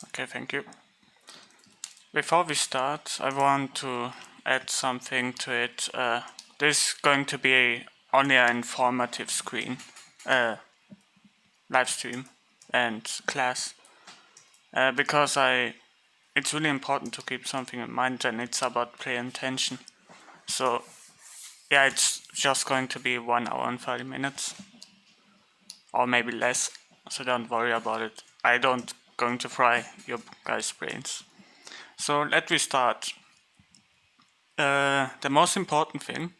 Okay, thank you. Before we start, I want to add something to it. This is going to be only an informative screen, live stream and class, because it's really important to keep something in mind, and it's about player intention. So yeah, it's just going to be 1 hour and 30 minutes, or maybe less. So don't worry about it. I don't going to fry your guys' brains. So let me start. The most important thing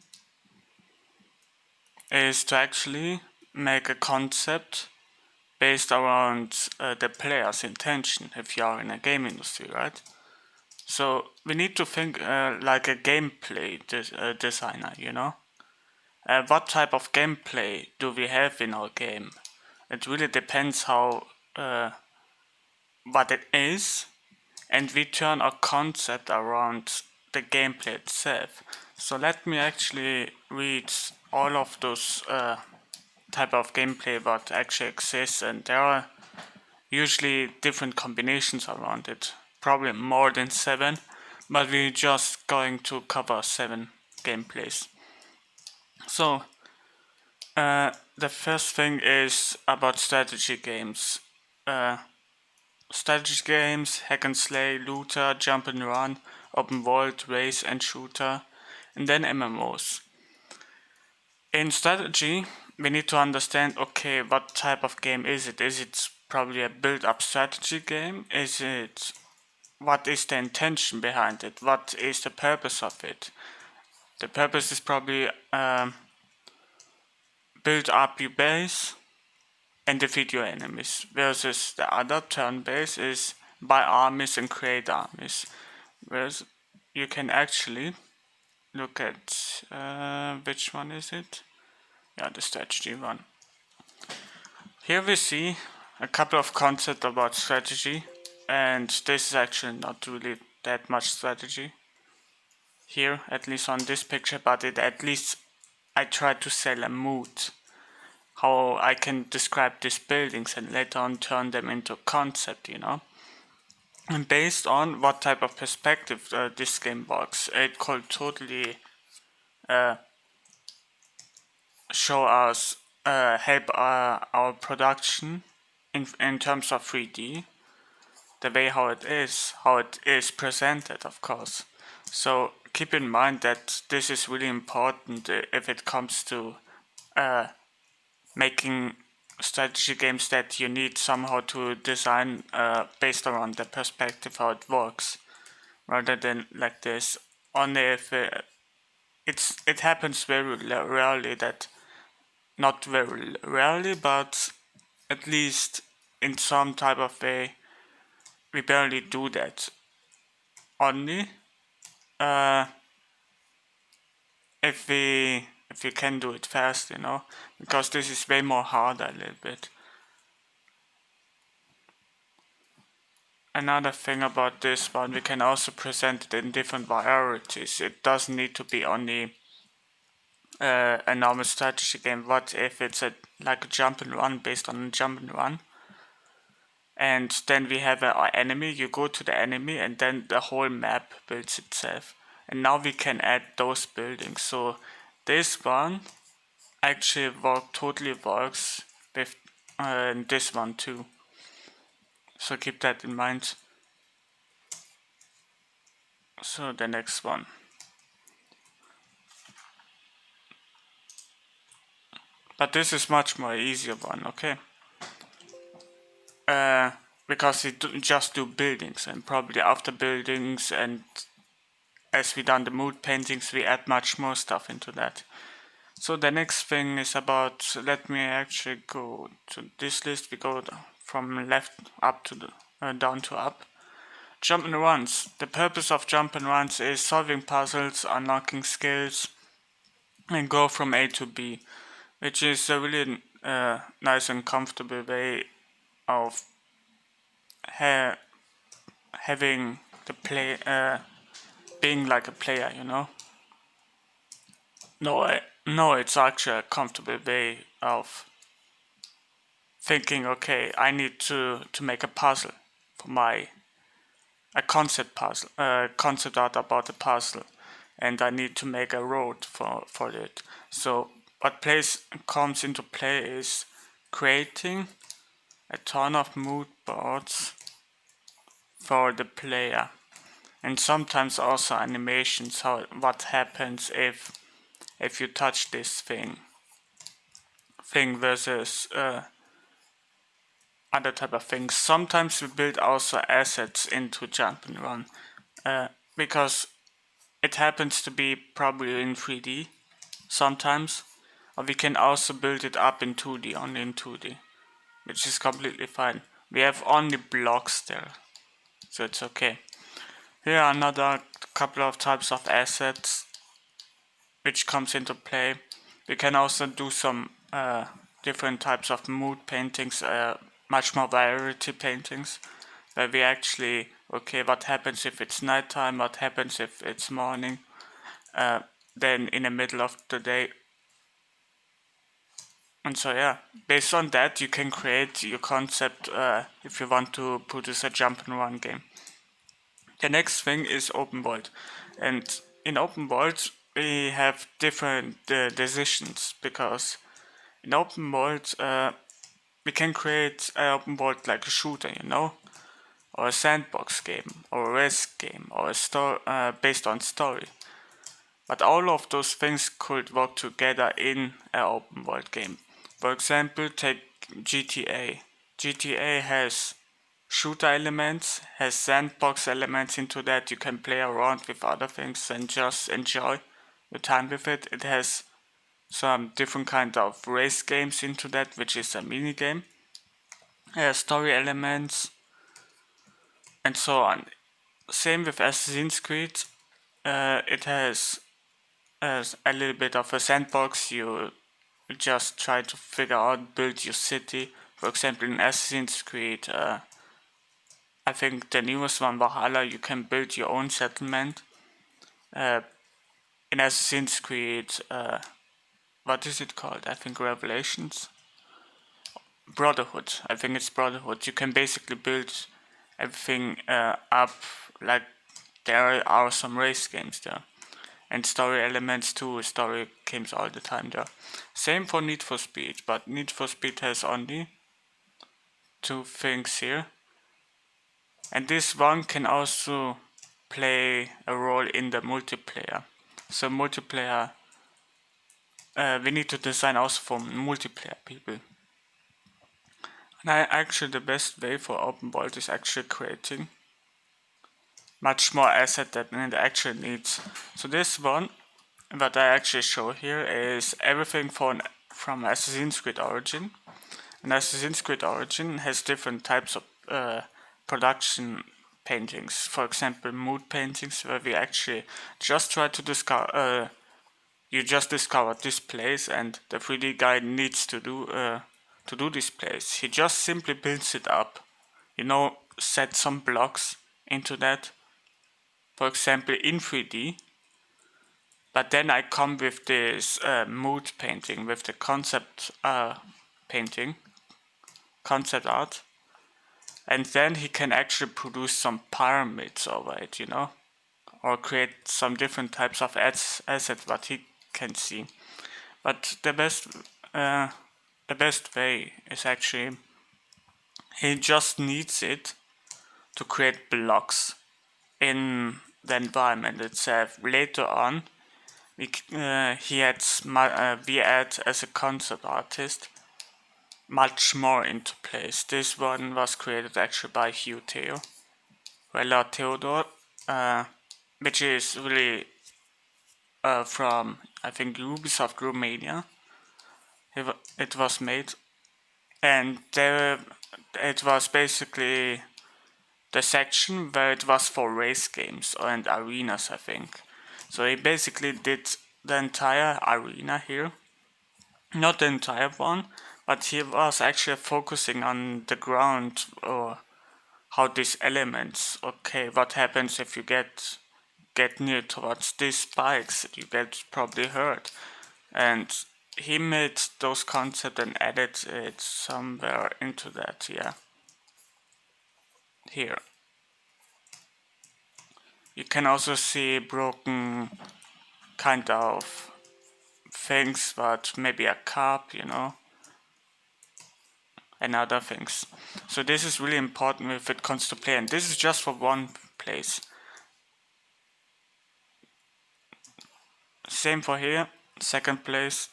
is to actually make a concept based around the player's intention if you are in a game industry, right? So we need to think like a gameplay designer, you know? What type of gameplay do we have in our game? It really depends how what it is, and we turn our concept around the gameplay itself. So let me actually read all of those type of gameplay what actually exists, and there are usually different combinations around it, probably more than 7, but we're just going to cover 7 gameplays. So the first thing is about strategy games. Strategy games, hack and slay, looter, jump and run, open world, race and shooter, and then MMOs. In strategy, we need to understand, okay, what type of game is it? Is it probably a build-up strategy game? What is the intention behind it? What is the purpose of it? The purpose is probably build up your base and defeat your enemies, versus the other turn-based is buy armies and create armies. Whereas you can actually look at which one is it? Yeah, the strategy one. Here we see a couple of concepts about strategy, and this is actually not really that much strategy here, at least on this picture, but at least I try to sell a mood, how I can describe these buildings and later on turn them into concept, you know. And based on what type of perspective this game works, it could totally show us, help our production in terms of 3D, the way how it is presented, of course. So keep in mind that this is really important if it comes to making strategy games, that you need somehow to design based around the perspective how it works, rather than like this. Only if it happens very rarely, that not very rarely, but at least in some type of way, we barely do that. Only if we can do it fast, you know, because this is way more harder a little bit. Another thing about this one, we can also present it in different varieties. It doesn't need to be only a normal strategy game. What if it's like a jump and run based on a jump and run? And then we have an enemy, you go to the enemy, and then the whole map builds itself. And now we can add those buildings. So this one actually totally works with this one too. So keep that in mind. So the next one. But this is much more easier one, okay? Because we just do buildings, and probably after buildings, and as we done the mood paintings, we add much more stuff into that. So the next thing is about, let me actually go to this list. We go from left up to the down to up. Jump and runs. The purpose of jump and runs is solving puzzles, unlocking skills, and go from A to B, which is a really nice and comfortable way of having the play, being like a player, you know. No, it's actually a comfortable way of thinking. Okay, I need to make a puzzle, a concept concept art about the puzzle, and I need to make a road for it. So what comes into play is creating a ton of mood boards for the player, and sometimes also animations. What happens if you touch this thing versus other type of things. Sometimes we build also assets into jump and run because it happens to be probably in 3D sometimes, or we can also build it up in 2D, only in 2D, which is completely fine. We have only blocks there, so it's okay. Here are another couple of types of assets which comes into play. We can also do some different types of mood paintings, much more variety paintings, where we actually, okay, what happens if it's nighttime, what happens if it's morning, then in the middle of the day. And so yeah, based on that you can create your concept if you want to produce a jump and run game. The next thing is open world, and in open world we have different decisions, because in open world we can create an open world like a shooter, or a sandbox game, or a race game, or a story based on story. But all of those things could work together in an open world game. For example, take GTA. GTA has shooter elements, has sandbox elements into that. You can play around with other things and just enjoy your time with it. It has some different kind of race games into that, which is a mini game. Story elements and so on. Same with Assassin's Creed. It has a little bit of a sandbox. You just try to figure out, build your city. For example, in Assassin's Creed, I think the newest one, Valhalla, you can build your own settlement. In Assassin's Creed, what is it called? I think Revelations? Brotherhood. I think it's Brotherhood. You can basically build everything up, like there are some race games there. And story elements too, story games all the time there. Same for Need for Speed, but Need for Speed has only two things here. And this one can also play a role in the multiplayer. So multiplayer, we need to design also for multiplayer people. And actually the best way for open world is actually creating much more asset than it actually needs. So this one, what I actually show here is everything from Assassin's Creed Origin. And Assassin's Creed Origin has different types of production paintings. For example, mood paintings, where we actually just try to discover. You just discovered this place, and the 3D guy needs to do this place. He just simply builds it up. Set some blocks into that. For example, in 3D. But then I come with this mood painting, with the concept painting, concept art, and then he can actually produce some pyramids over it, or create some different types of assets what he can see. But the best way is actually he just needs it to create blocks in the environment itself. Later on, we add as a concept artist much more into place. This one was created actually by Hugh Theodore, which is really from, I think, Ubisoft Romania. It was made, and it was basically the section where it was for race games and arenas, I think. So he basically did the entire arena here. Not the entire one, but he was actually focusing on the ground, or how these elements, okay, what happens if you get near towards these spikes, you get probably hurt. And he made those concepts and added it somewhere into that, yeah. here. You can also see broken kind of things, but maybe a cup, you know, and other things. So this is really important if it comes to play, and this is just for one place. Same for here, second place.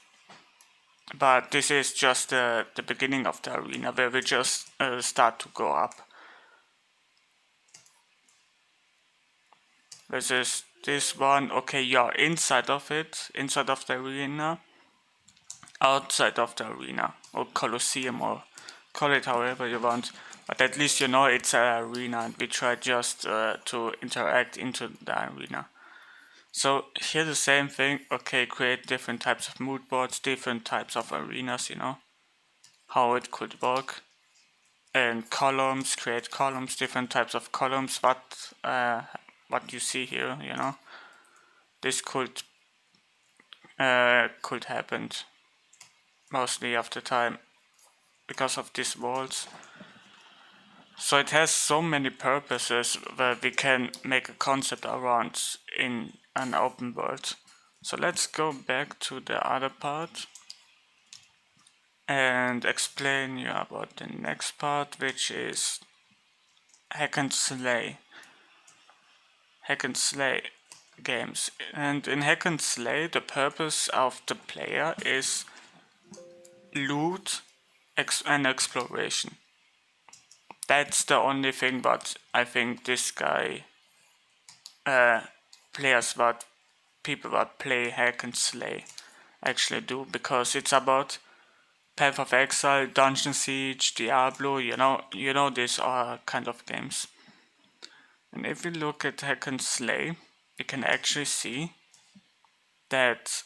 But this is just the beginning of the arena where we just start to go up. This is this one, okay, you're inside of it, inside of the arena, outside of the arena, or Colosseum, or call it however you want. But at least you know it's an arena, and we try just to interact into the arena. So here the same thing, okay, create different types of mood boards, different types of arenas, you know, how it could work. And columns, create columns, different types of columns, what you see here, you know. This could happen mostly of the time because of these walls. So it has so many purposes that we can make a concept around in an open world. So let's go back to the other part and explain you about the next part, which is hack and slay games. And in hack and slay, the purpose of the player is loot and exploration. That's the only thing, but I think this guy players what people that play hack and slay actually do, because it's about Path of Exile, Dungeon Siege, Diablo, you know these are kind of games. And if we look at hack and slay, you can actually see that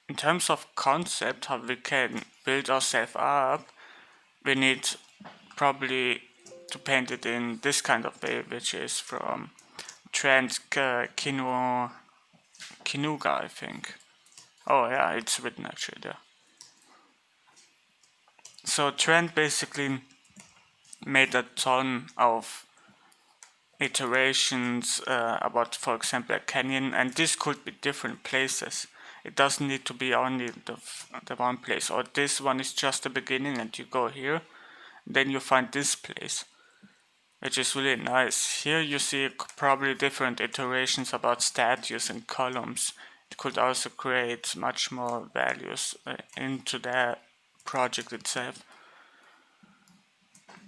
in terms of concept, how we can build ourselves up, we need probably to paint it in this kind of way, which is from Trent Kinuga, I think. Oh yeah, it's written actually there. So Trent basically made a ton of iterations about, for example, a canyon, and this could be different places. It doesn't need to be only the one place, or this one is just the beginning and you go here, then you find this place, which is really nice. Here you see probably different iterations about statues and columns. It could also create much more values into the project itself.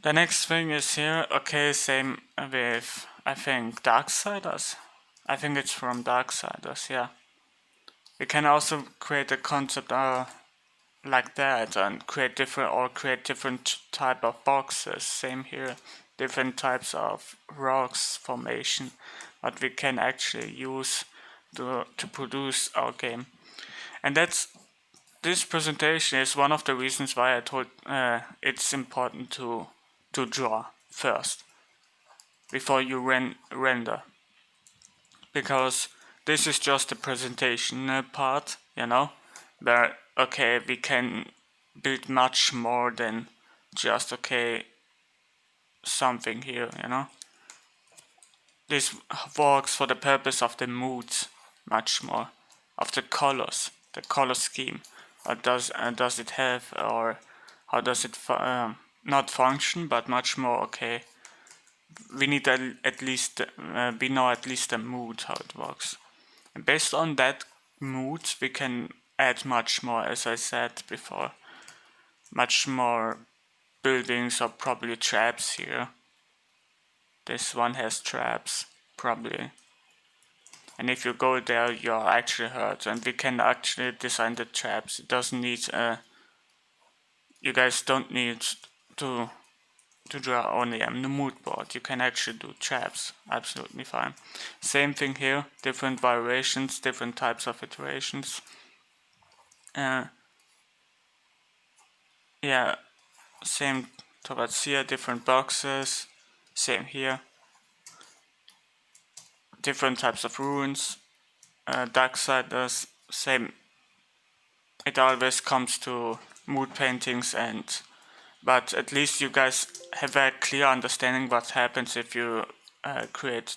The next thing is here, okay, same with, I think, Darksiders. I think it's from Darksiders, yeah. We can also create a concept like that and create different type of boxes. Same here, different types of rocks formation that we can actually use to produce our game. And this presentation is one of the reasons why I told it's important to draw first before you render, because this is just the presentation part, you know, where okay, we can build much more than just okay something here, you know. This works for the purpose of the moods much more, of the colors, the color scheme. What does it have, or how does it not function, but much more okay. We need at least we know at least the mood, how it works, and based on that mood we can add much more, as I said before, much more buildings, or probably traps here. This one has traps probably, and if you go there you're actually hurt, and we can actually design the traps. It doesn't need you guys don't need to draw only a mood board. You can actually do traps absolutely fine. Same thing here, different variations, different types of iterations. Yeah, same towards here, different boxes. Same here, different types of runes. Darksiders, same. It always comes to mood paintings and but at least you guys have a clear understanding what happens if you create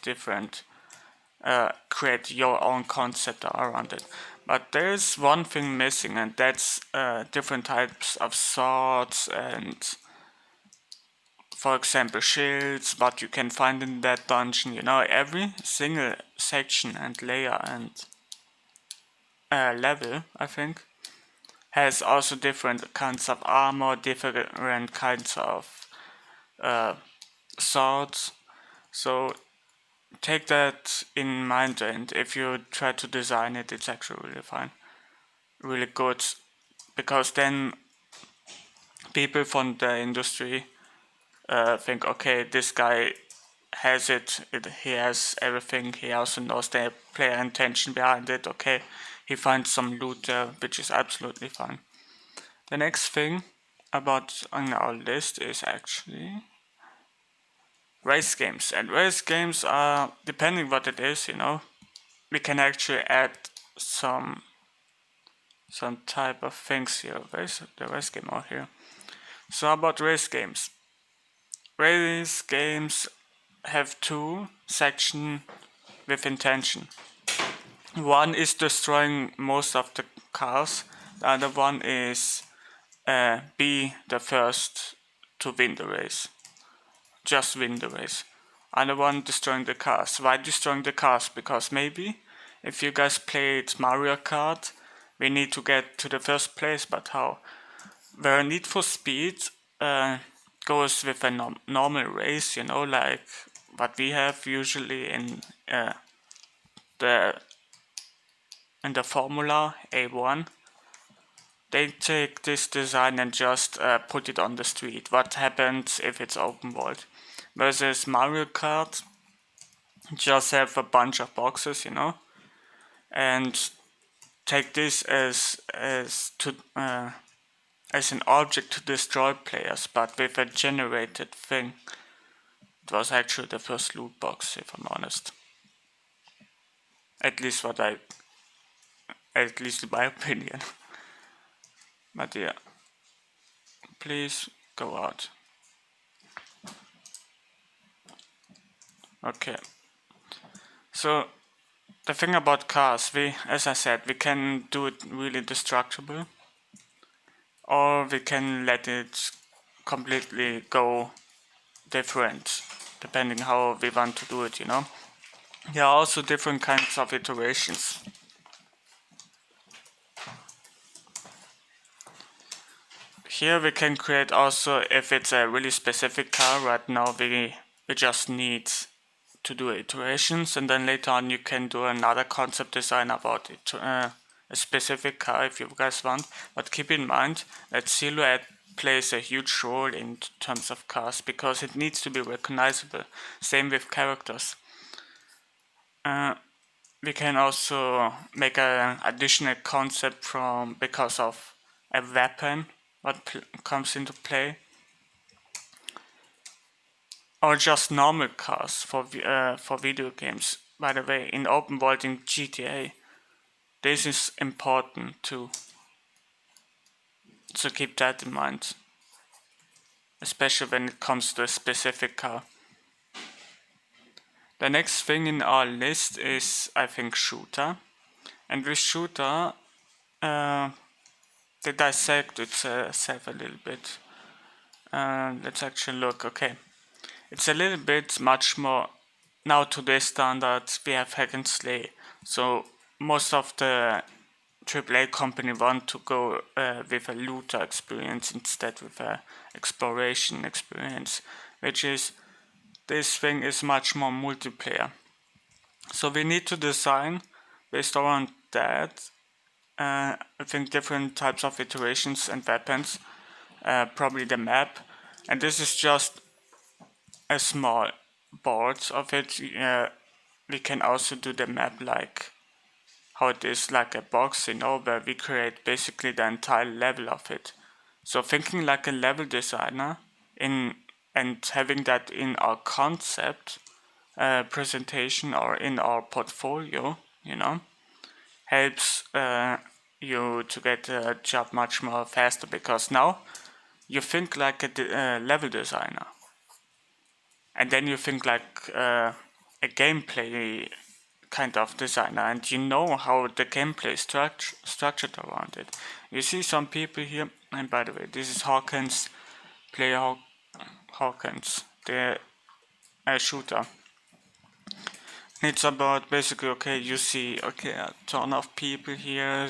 your own concept around it. But there's one thing missing, and that's different types of swords and, for example, shields, what you can find in that dungeon. You know, every single section and layer and level, I think, has also different kinds of armor, different kinds of swords. So take that in mind, and if you try to design it, it's actually really fine, really good, because then people from the industry think, okay, this guy has he has everything, he also knows the player intention behind it, okay, he finds some loot there, which is absolutely fine. The next thing about on our list is actually race games, and race games are, depending what it is, you know, we can actually add some type of things here. Where's the race game out here? So about race games. Race games have two sections with intention. One is destroying most of the cars. The other one is be the first to win the race. Just win the race. Other one destroying the cars. Why destroying the cars? Because maybe if you guys played Mario Kart, we need to get to the first place, but how? Where Need for Speed goes with a normal race, you know, like what we have usually the in the Formula A1. They take this design and just put it on the street. What happens if it's open world? Versus Mario Kart, just have a bunch of boxes, you know, and take this as an object to destroy players, but with a generated thing. It was actually the first loot box, if I'm honest. At least in my opinion. But yeah, please go out. Okay. So the thing about cars, as I said, we can do it really destructible, or we can let it completely go different, depending how we want to do it, you know. There are also different kinds of iterations. Here we can create also, if it's a really specific car, right now we just need to do iterations, and then later on you can do another concept design about it, a specific car if you guys want. But keep in mind that silhouette plays a huge role in terms of cars, because it needs to be recognizable. Same with characters. We can also make an additional concept because of a weapon what comes into play, or just normal cars for video games. By the way, in open world in GTA, this is important too, so keep that in mind, especially when it comes to a specific car. The next thing in our list is, I think, shooter, and with shooter, they dissect itself a little bit. Let's actually look. Okay, it's a little bit much more. Now today's standards, we have hack and slay, so most of the AAA company want to go with a looter experience instead with a exploration experience, which is, this thing is much more multiplayer. So we need to design based around that. I think different types of iterations and weapons, probably the map, and this is just a small board of it. We can also do the map like how it is, like a box, you know, where we create basically the entire level of it. So thinking like a level designer and having that in our concept presentation or in our portfolio, you know, helps you to get a job much more faster, because now you think like a level designer, and then you think like a gameplay kind of designer, and you know how the gameplay is structured around it. You see some people here, and by the way, this is Hawkins, player Hawkins, the shooter. It's about basically, okay, you see, okay, a ton of people here.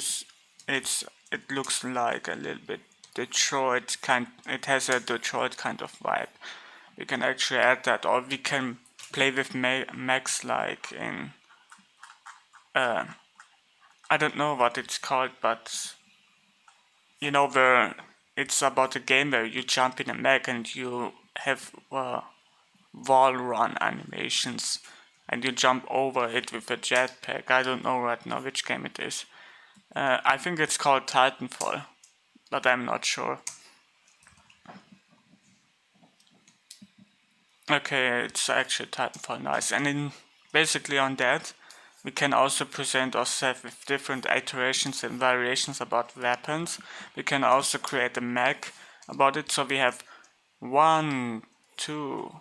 It looks like a little bit Detroit kind. It has a Detroit kind of vibe. We can actually add that, or we can play with Max like in I don't know what it's called, but you know where it's about a game where you jump in a mech and you have wall run animations and you jump over it with a jetpack. I don't know right now which game it is. I think it's called Titanfall, but I'm not sure. Okay, it's actually Titanfall, nice. And in basically on that, we can also present ourselves with different iterations and variations about weapons. We can also create a mech about it, so we have 1, 2,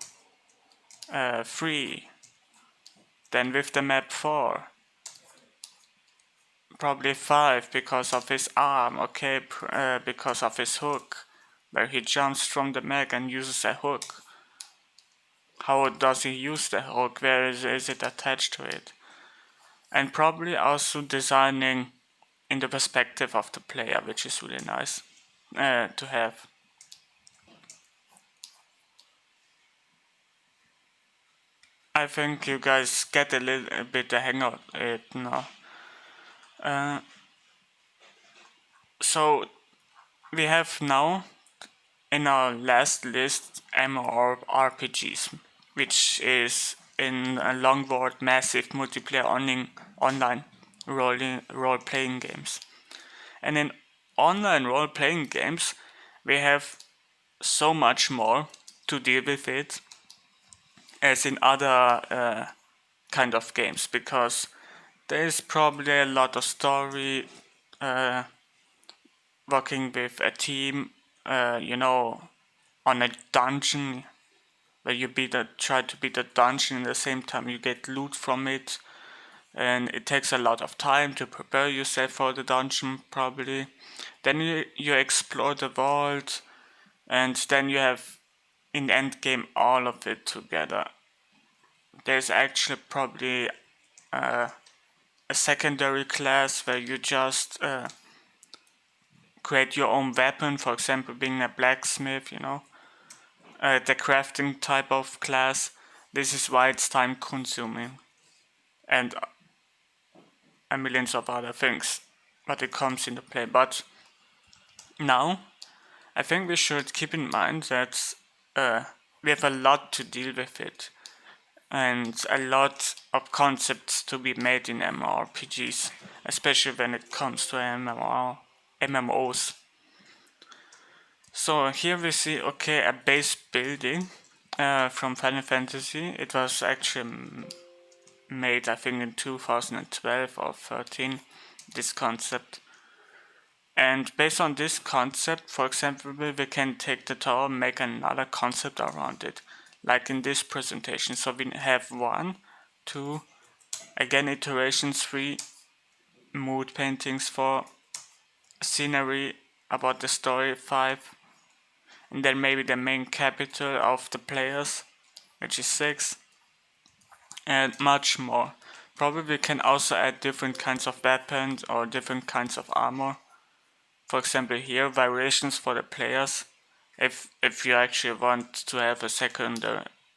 3. Then with the map 4, probably 5 because of his arm, okay, because of his hook, where he jumps from the mech and uses a hook. How does he use the hook? Where is it attached to it? And probably also designing in the perspective of the player, which is really nice to have. I think you guys get a little bit the hang of it now. So we have now in our last list MMORPGs, which is in a long word massive multiplayer online role playing games. And in online role playing games, we have so much more to deal with it as in other kind of games, because there is probably a lot of story, working with a team, on a dungeon where you try to beat a dungeon. At the same time you get loot from it, and it takes a lot of time to prepare yourself for the dungeon probably. Then you explore the vault, and then you have in end game all of it together. There's actually probably a secondary class where you just create your own weapon, for example being a blacksmith, the crafting type of class. This is why it's time consuming, and millions of other things, but it comes into play. But now I think we should keep in mind that we have a lot to deal with it, and a lot of concepts to be made in MMORPGs, especially when it comes to MMOs. So here we see, okay, a base building from Final Fantasy. It was actually made, I think, in 2012 or 13, this concept. And based on this concept, for example, we can take the tower and make another concept around it, like in this presentation. So we have 1, 2, again iterations, 3, mood paintings, 4, scenery about the story, 5, and then maybe the main capital of the players, which is 6, and much more. Probably we can also add different kinds of weapons or different kinds of armor. For example here, variations for the players. If you actually want to have a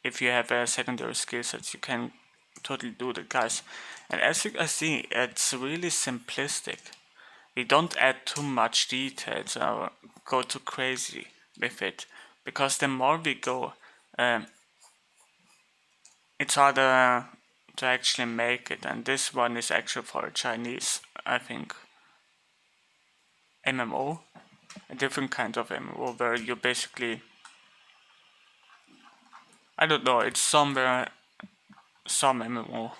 if you have a secondary skill set, you can totally do that, guys. And as you can see, it's really simplistic. We don't add too much details or go too crazy with it, because the more we go, it's harder to actually make it. And this one is actually for a Chinese, I think, MMO, a different kind of MMO where you basically, I don't know, it's somewhere, some MMO.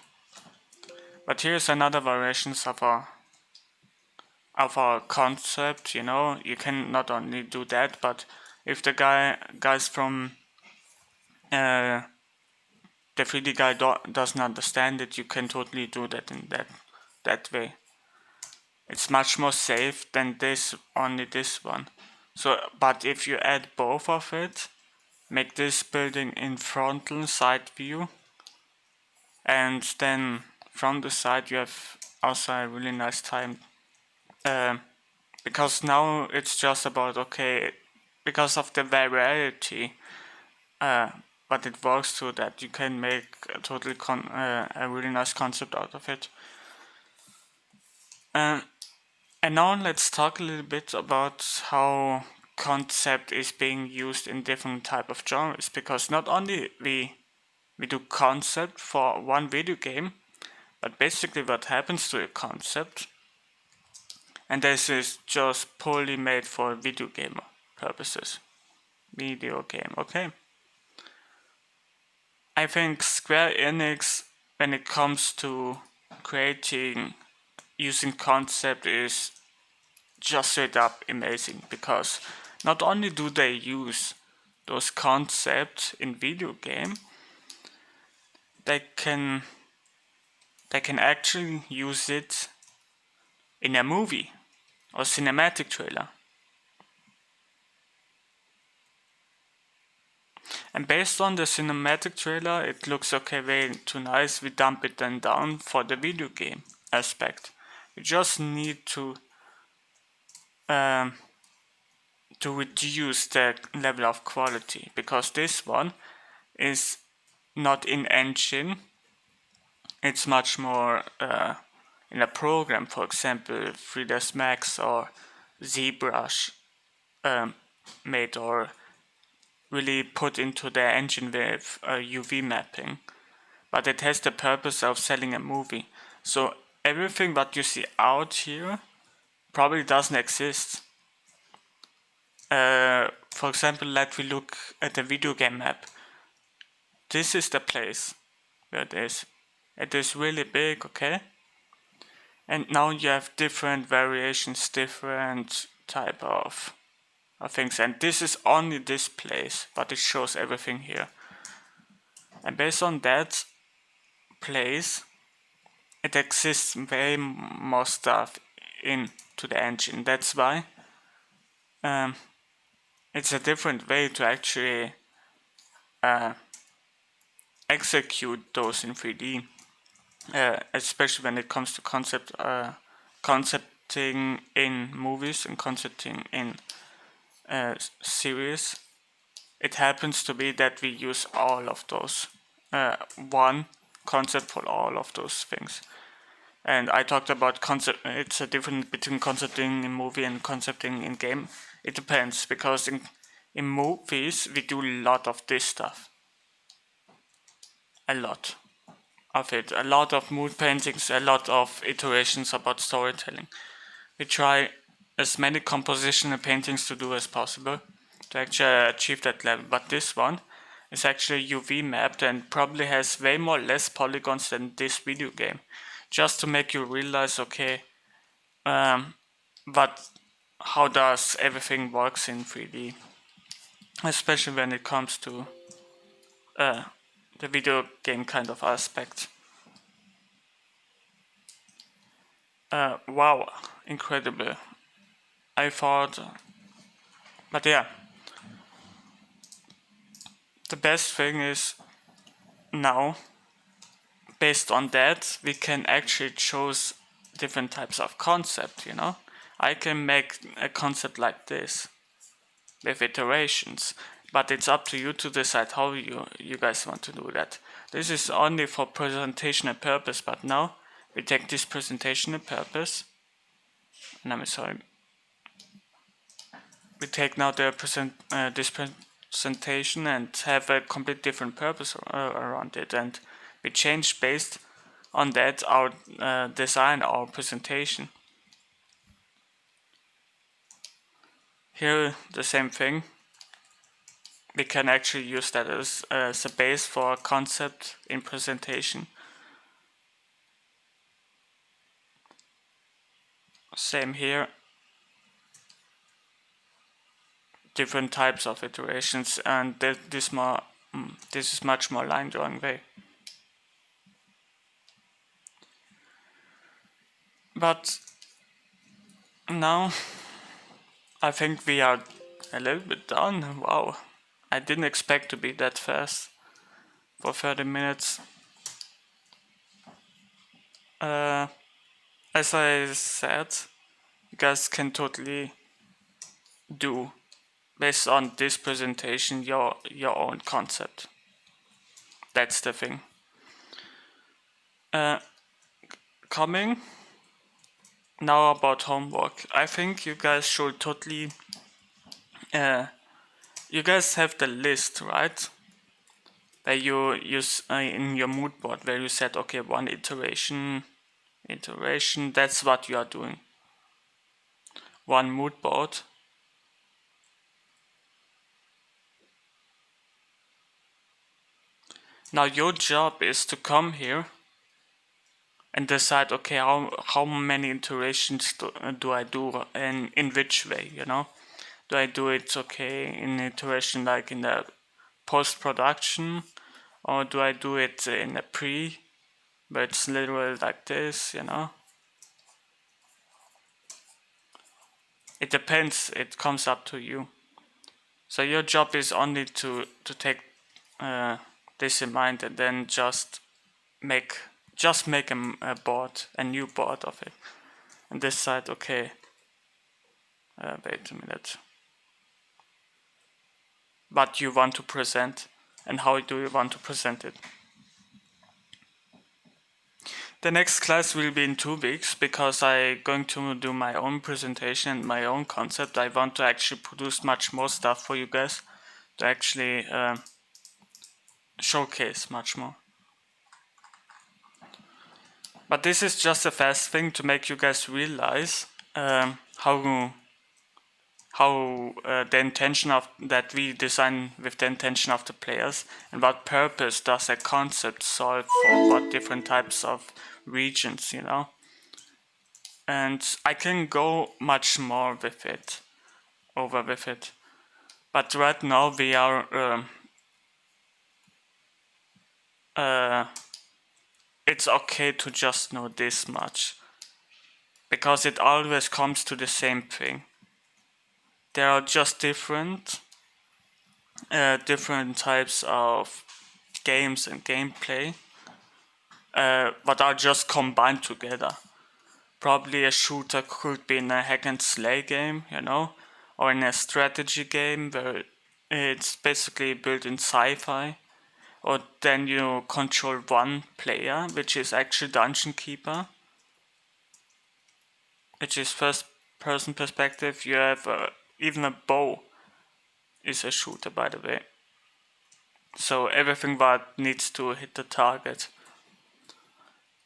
But here's another variations of our concept. You can not only do that, but if the guys from the 3D guy doesn't understand it, you can totally do that in that way. It's much more safe than only this one. So, but if you add both of it, make this building in frontal side view, and then from the side you have also a really nice time, because now it's just about, okay, because of the variety, but it works so that you can make a really nice concept out of it. And now let's talk a little bit about how concept is being used in different type of genres, because not only we do concept for one video game, but basically what happens to a concept, and this is just poorly made for video game purposes. Video game, okay. I think Square Enix, when it comes to creating using concept, is just straight up amazing, because not only do they use those concepts in video game, they can actually use it in a movie or cinematic trailer. And based on the cinematic trailer, it looks okay, way too nice. We dump it then down for the video game aspect. We just need to reduce the level of quality, because this one is not in engine. It's much more in a program, for example 3ds Max or ZBrush, made or really put into the engine with UV mapping, but it has the purpose of selling a movie. So everything that you see out here probably doesn't exist. For example, let we look at the video game map. This is the place where it is. It is really big, okay? And now you have different variations, different type of things. And this is only this place, but it shows everything here. And based on that place, it exists way more stuff into the engine. That's why it's a different way to actually execute those in 3D, especially when it comes to concepting in movies and concepting in series. It happens to be that we use all of those, one concept for all of those things. And I talked about concept. It's a difference between concepting in movie and concepting in game. It depends, because in movies we do a lot of this stuff. A lot of it. A lot of mood paintings, a lot of iterations about storytelling. We try as many compositional paintings to do as possible to actually achieve that level. But this one is actually UV mapped and probably has way more less polygons than this video game, just to make you realize, okay, but how does everything works in 3D, especially when it comes to the video game kind of aspect. Wow, incredible. I thought, but yeah, the best thing is now, based on that, we can actually choose different types of concept, you know? I can make a concept like this with iterations, but it's up to you to decide how you guys want to do that. This is only for presentational purpose, but now we take this presentational purpose, and I'm sorry, we take now the this presentation and have a complete different purpose around it, and we change based on that our design, our presentation. Here the same thing. We can actually use that as a base for a concept in presentation. Same here. different types of iterations, and this is much more line drawing way. But now I think we are a little bit done. Wow, I didn't expect to be that fast for 30 minutes. As I said, you guys can totally do, based on this presentation, your own concept. That's the thing. Coming now about homework. I think you guys should totally you guys have the list, right? Where you use in your mood board, where you said, okay, one iteration, that's what you are doing. One mood board. Now your job is to come here and decide, okay, how many iterations do I do, and in which way, you know? Do I do it, okay, in iteration like in the post-production, or do I do it in a pre, where it's literally like this, you know? It depends, it comes up to you. So your job is only to take this in mind, and then just make a board, a new board of it, and decide, okay, wait a minute, what you want to present and how do you want to present it. The next class will be in 2 weeks, because I'm going to do my own presentation, my own concept. I want to actually produce much more stuff for you guys, to actually showcase much more. But this is just a fast thing to make you guys realize how the intention of that we design with the intention of the players, and what purpose does a concept solve for what different types of regions, you know. And I can go much more with it, but right now we are it's okay to just know this much, because it always comes to the same thing. There are just different types of games and gameplay, but are just combined together. Probably a shooter could be in a hack and slay game, you know, or in a strategy game where it's basically built in sci-fi, or then you control one player, which is actually Dungeon Keeper, which is first person perspective. You have even a bow is a shooter, by the way. So everything that needs to hit the target.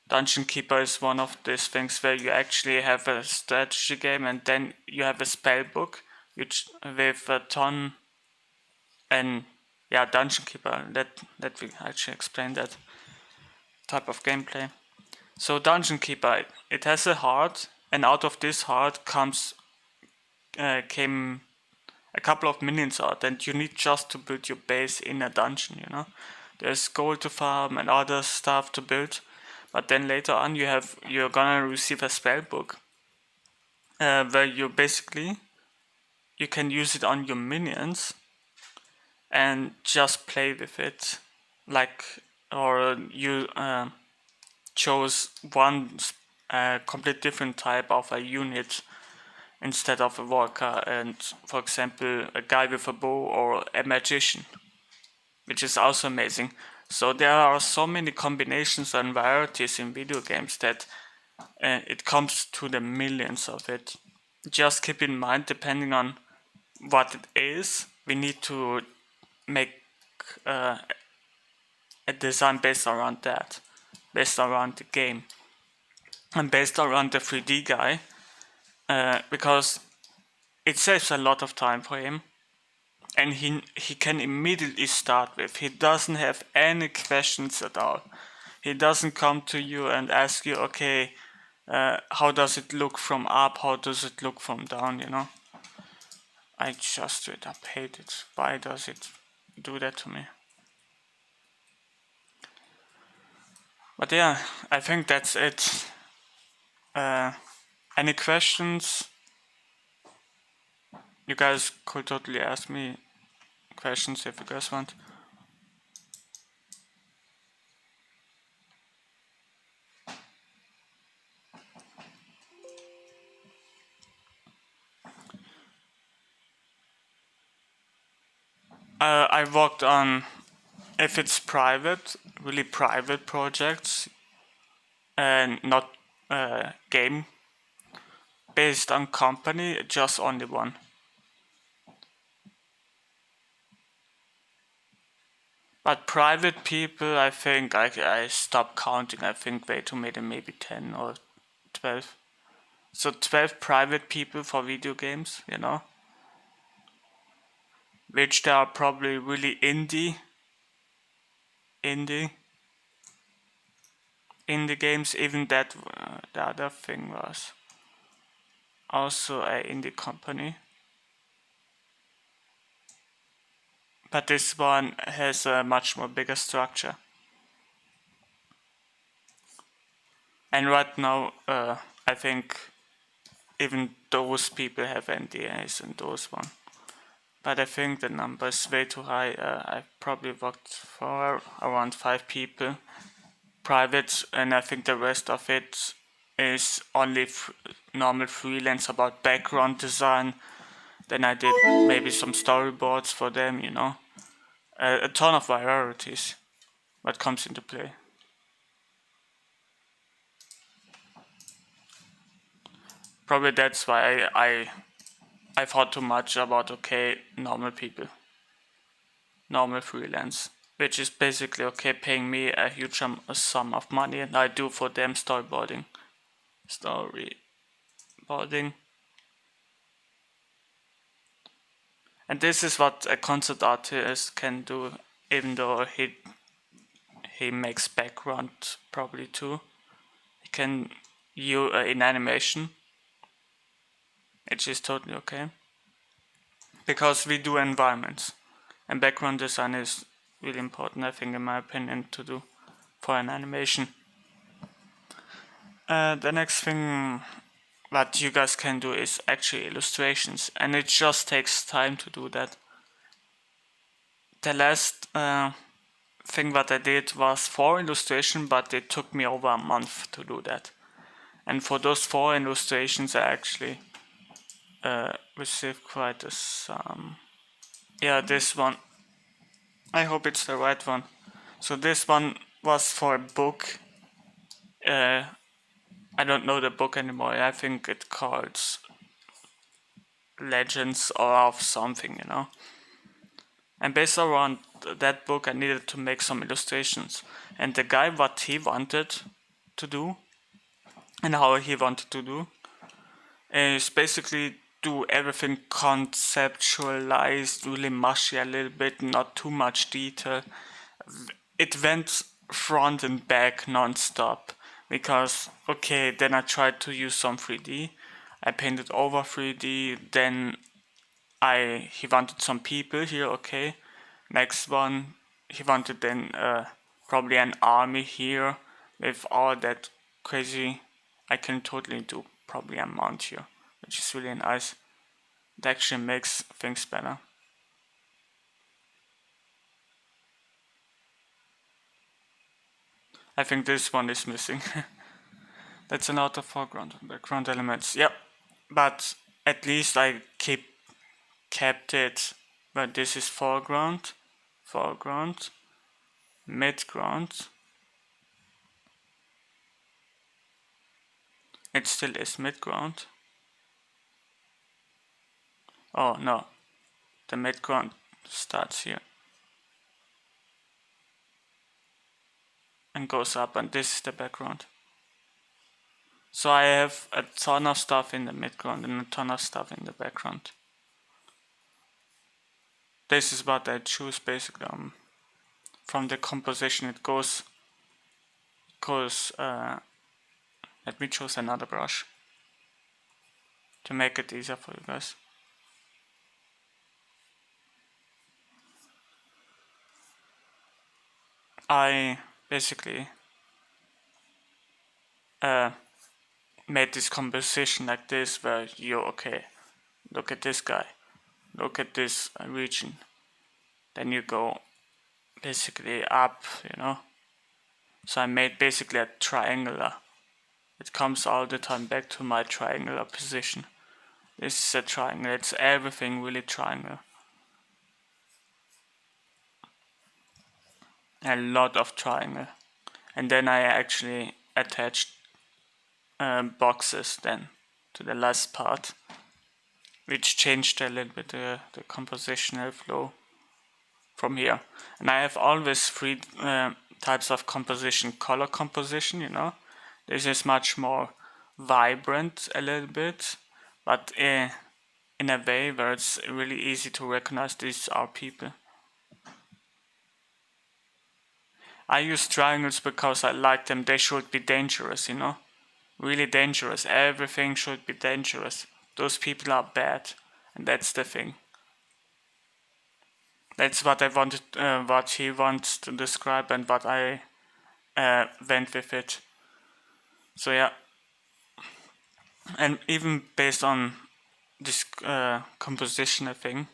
Dungeon Keeper is one of these things where you actually have a strategy game, and then you have a spell book, which with a ton, and yeah, Dungeon Keeper. Let me actually explain that type of gameplay. So Dungeon Keeper, it has a heart, and out of this heart came a couple of minions out, and you need just to build your base in a dungeon, you know. There's gold to farm and other stuff to build, but then later on you're gonna receive a spell book where you can use it on your minions and just play with it, like, or you chose one complete different type of a unit instead of a worker, and for example a guy with a bow or a magician, which is also amazing. So there are so many combinations and varieties in video games that it comes to the millions of it. Just keep in mind, depending on what it is, we need to make a design based around that, based around the game, and based around the 3D guy, because it saves a lot of time for him, and he can immediately start with. He doesn't have any questions at all. He doesn't come to you and ask you, okay, how does it look from up? How does it look from down? You know. I just straight up hate it. Why does it do that to me? But yeah, I think that's it. Any questions? You guys could totally ask me questions if you guys want. I worked on, if it's private, really private projects, and not game based on company, just only one. But private people, I think I stopped counting. I think they too made maybe 10 or 12. So 12 private people for video games, you know, which they are probably really indie games. Even that the other thing was also a indie company, but this one has a much more bigger structure. And right now, I think even those people have NDAs and those one. But I think the number is way too high. I probably worked for around 5 people, private, and I think the rest of it is only normal freelance about background design. Then I did maybe some storyboards for them, you know. A ton of varieties what comes into play. Probably that's why I thought too much about, okay, normal people, normal freelance, which is basically, okay, paying me a huge sum of money, and I do for them storyboarding. And this is what a concept artist can do, even though he makes background probably too. He can use in animation, which is totally okay, because we do environments, and background design is really important, I think, in my opinion, to do for an animation. The next thing that you guys can do is actually illustrations, and it just takes time to do that. The last thing that I did was 4 illustration, but it took me over a month to do that. And for those 4 illustrations, I actually received quite a sum. Yeah, this one. I hope it's the right one. So this one was for a book. I don't know the book anymore. I think it calls Legends or of something, you know. And based around that book, I needed to make some illustrations. And the guy, what he wanted to do and how he wanted to do is basically do everything conceptualized, really mushy a little bit, not too much detail. It went front and back non-stop because, okay, then I tried to use some 3D. I painted over 3D, then he wanted some people here, okay. Next one, he wanted then probably an army here with all that crazy. I can totally do probably a mount here, which is really nice. It actually makes things better. I think this one is missing. That's an outer foreground and background elements. Yep, but at least I kept it. But this is foreground, midground. It still is midground. Oh no, the midground starts here and goes up, and this is the background. So I have a ton of stuff in the midground and a ton of stuff in the background. This is what I choose basically. From the composition it goes. Let me choose another brush to make it easier for you guys. I basically made this composition like this, where you, okay, look at this guy, look at this region, then you go basically up, you know. So I made basically a triangular. It comes all the time back to my triangular position. This is a triangle, it's everything really triangle. A lot of triangle. And then I actually attached boxes then to the last part, which changed a little bit the compositional flow from here. And I have always three types of composition. Color composition, you know, this is much more vibrant a little bit, but in a way where it's really easy to recognize these are people. I use triangles because I like them. They should be dangerous, you know, really dangerous. Everything should be dangerous. Those people are bad, and that's the thing. That's what I wanted, what he wants to describe, and what I went with it. So yeah, and even based on this compositional thing,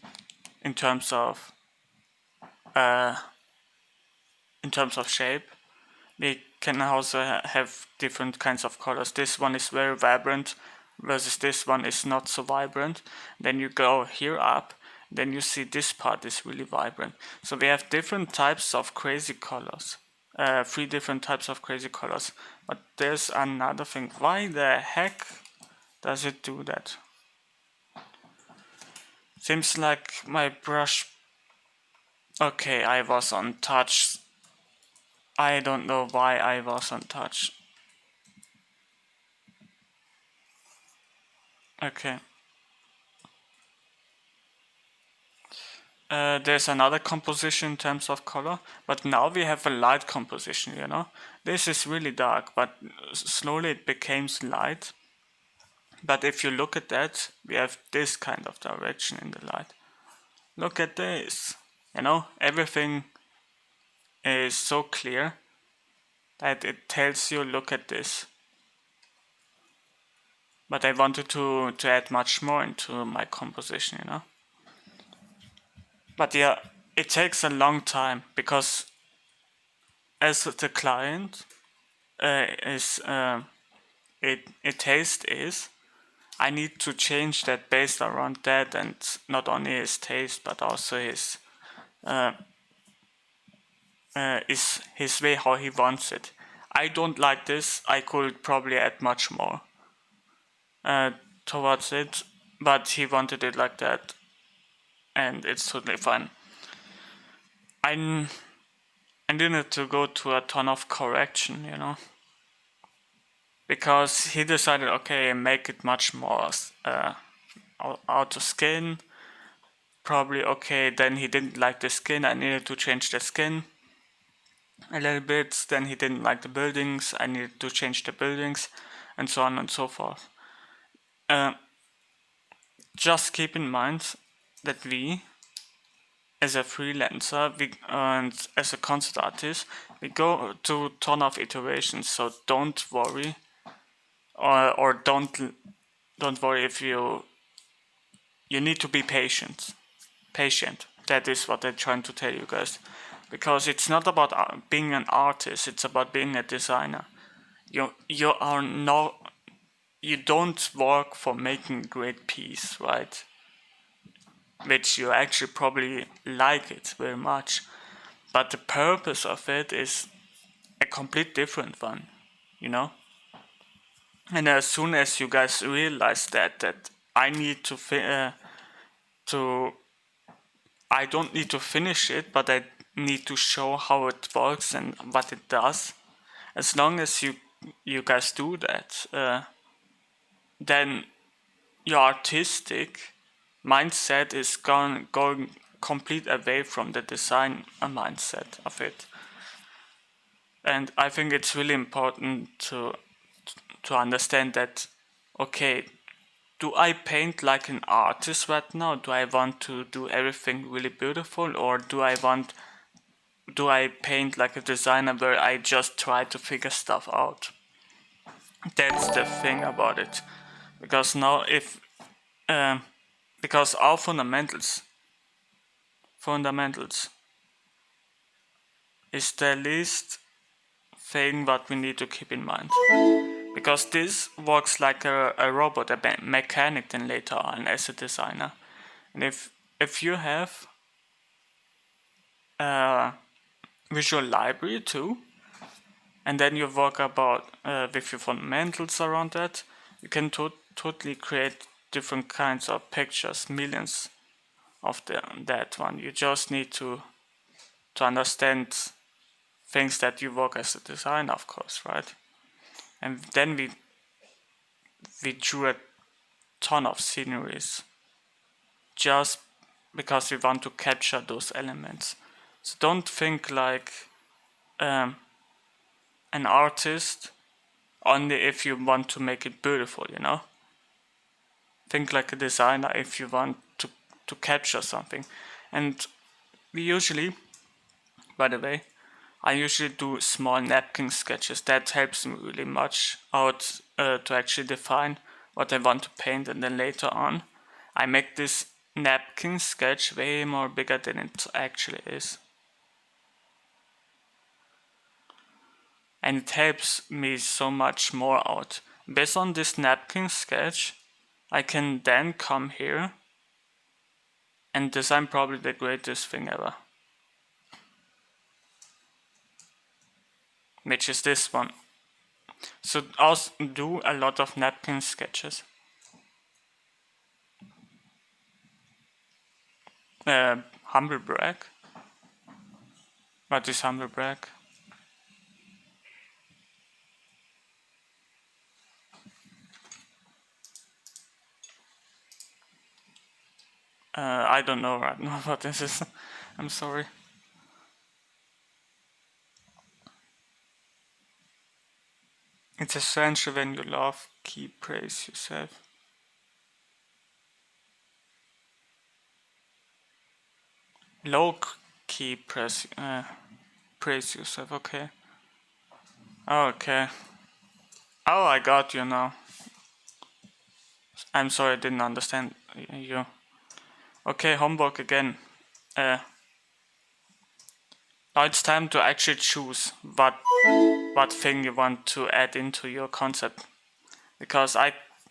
in terms of shape, we can also have different kinds of colors. This one is very vibrant, versus this one is not so vibrant. Then you go here up, then you see this part is really vibrant. So we have different types of crazy colors. 3 different types of crazy colors. But there's another thing. Why the heck does it do that? Seems like my brush... Okay, I was on touch. I don't know why I was on touch. Okay. There's another composition in terms of color, but now we have a light composition, you know. This is really dark, but slowly it becomes light. But if you look at that, we have this kind of direction in the light. Look at this. You know, everything is so clear that it tells you, look at this. But I wanted to add much more into my composition, you know. But yeah, it takes a long time, because as the client taste is, I need to change that based around that, and not only his taste but also his way how he wants it. I don't like this. I could probably add much more towards it, but he wanted it like that, and it's totally fine. I needed to go to a ton of correction, you know, because he decided, okay, make it much more out of skin. Probably, okay, then he didn't like the skin. I needed to change the skin a little bit. Then he didn't like the buildings. I needed to change the buildings, and so on and so forth. Just keep in mind that we, as a freelancer, and as a concept artist, we go to a ton of iterations. So don't worry, or don't worry if you need to be patient. That is what I'm trying to tell you guys, because it's not about being an artist. It's about being a designer. You don't work for making a great piece, right? Which you actually probably like it very much, but the purpose of it is a complete different one, you know. And as soon as you guys realize that I need I don't need to finish it, but I need to show how it works and what it does. As long as you guys do that, then your artistic mindset is going complete away from the design mindset of it. And I think it's really important to understand that, okay, do I paint like an artist right now? Do I want to do everything really beautiful, or do I want do I paint like a designer where I just try to figure stuff out? That's the thing about it. Because now because our fundamentals is the least thing what we need to keep in mind. Because this works like a robot, a mechanic then later on as a designer. And if you have a visual library too, and then you work about with your fundamentals around that, you can totally create different kinds of pictures, millions of that one. You just need to understand things that you work as a designer, of course, right? And then we drew a ton of sceneries just because we want to capture those elements. So don't think like an artist only if you want to make it beautiful, you know? Think like a designer if you want to capture something. And we usually, by the way, I usually do small napkin sketches. That helps me really much out to actually define what I want to paint, and then later on I make this napkin sketch way more bigger than it actually is. And it helps me so much more out. Based on this napkin sketch, I can then come here and design probably the greatest thing ever. Which is this one. So also do a lot of napkin sketches. Humble brag. What is humble brag? I don't know right now what this is. I'm sorry. It's essential when you laugh, keep praise yourself. Low key praise yourself, okay. Okay. Oh, I got you now. I'm sorry I didn't understand you. Okay, homework again. Now it's time to actually choose what thing you want to add into your concept. Because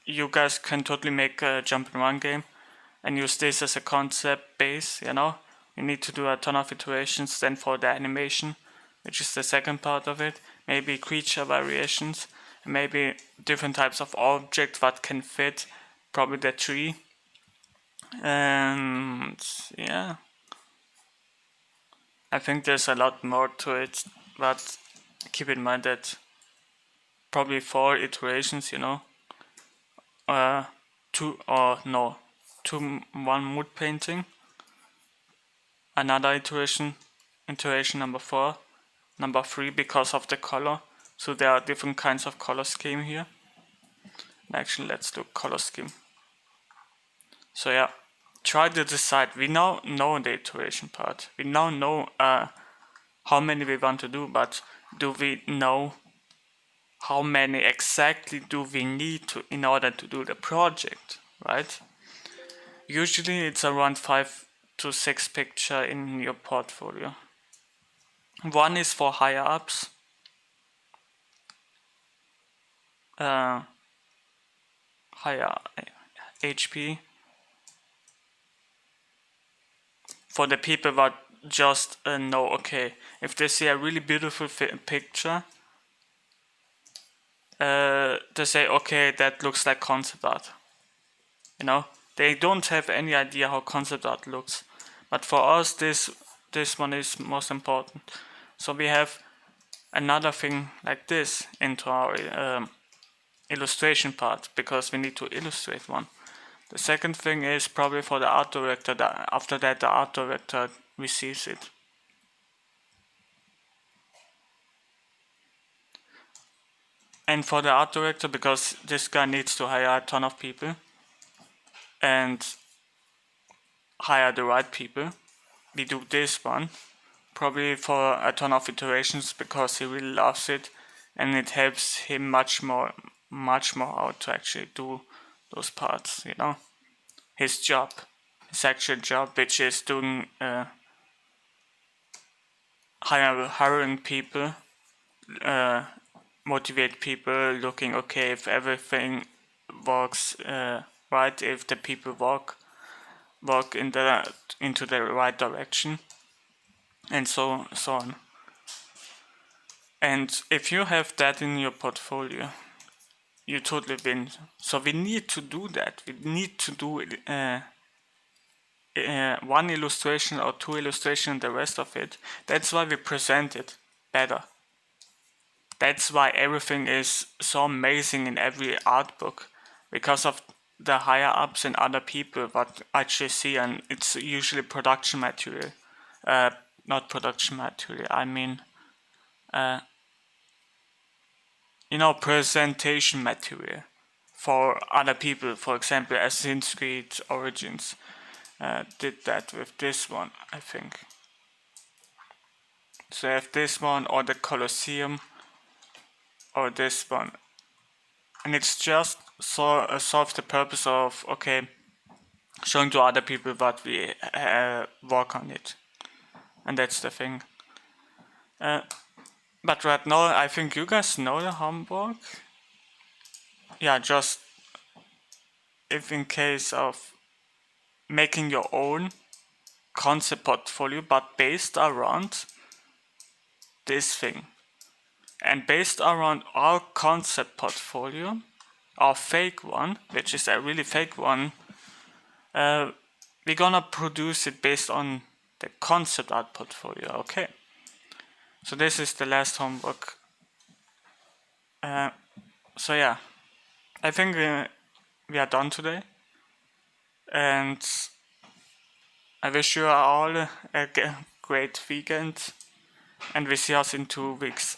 you guys can totally make a jump and run game and use this as a concept base, you know? You need to do a ton of iterations then for the animation, which is the second part of it. Maybe creature variations, maybe different types of objects that can fit probably the tree. And yeah, I think there's a lot more to it, but keep in mind that probably 4 iterations, you know, two one mood painting, another iteration number 4, number 3 because of the color. So there are different kinds of color scheme here. Actually, let's do color scheme. So yeah, try to decide. We now know the iteration part. We now know how many we want to do, but do we know how many exactly do we need to in order to do the project, right? Usually it's around 5 to 6 picture in your portfolio. One is for higher ups. Higher HP. For the people that just know, okay, if they see a really beautiful picture, they say, okay, that looks like concept art. You know, they don't have any idea how concept art looks. But for us, this one is most important. So we have another thing like this into our illustration part because we need to illustrate one. The second thing is probably for the art director. After that, the art director receives it. And for the art director, because this guy needs to hire a ton of people and hire the right people, we do this one. probably for a ton of iterations because he really loves it, and it helps him much more out to actually do those parts, you know, his job, his actual job, which is doing hiring people, motivate people, looking okay if everything works right, if the people walk into the right direction, and so on. And if you have that in your portfolio, you totally win. So we need to do that. We need to do one illustration or two illustrations, the rest of it. That's why we present it better. That's why everything is so amazing in every art book, because of the higher ups and other people what actually see, and it's usually production material. Not production material, I mean, presentation material for other people. For example, Assassin's Creed Origins did that with this one, I think. So I have this one, or the Colosseum, or this one, and it's just solve the purpose of, okay, showing to other people what we work on it, and that's the thing. But right now, I think you guys know the homework. Yeah, just if in case of making your own concept portfolio, but based around this thing, and based around our concept portfolio, our fake one, which is a really fake one, we're gonna produce it based on the concept art portfolio. Okay, so this is the last homework. So yeah, I think we are done today, and I wish you all a great weekend, and we see us in 2 weeks.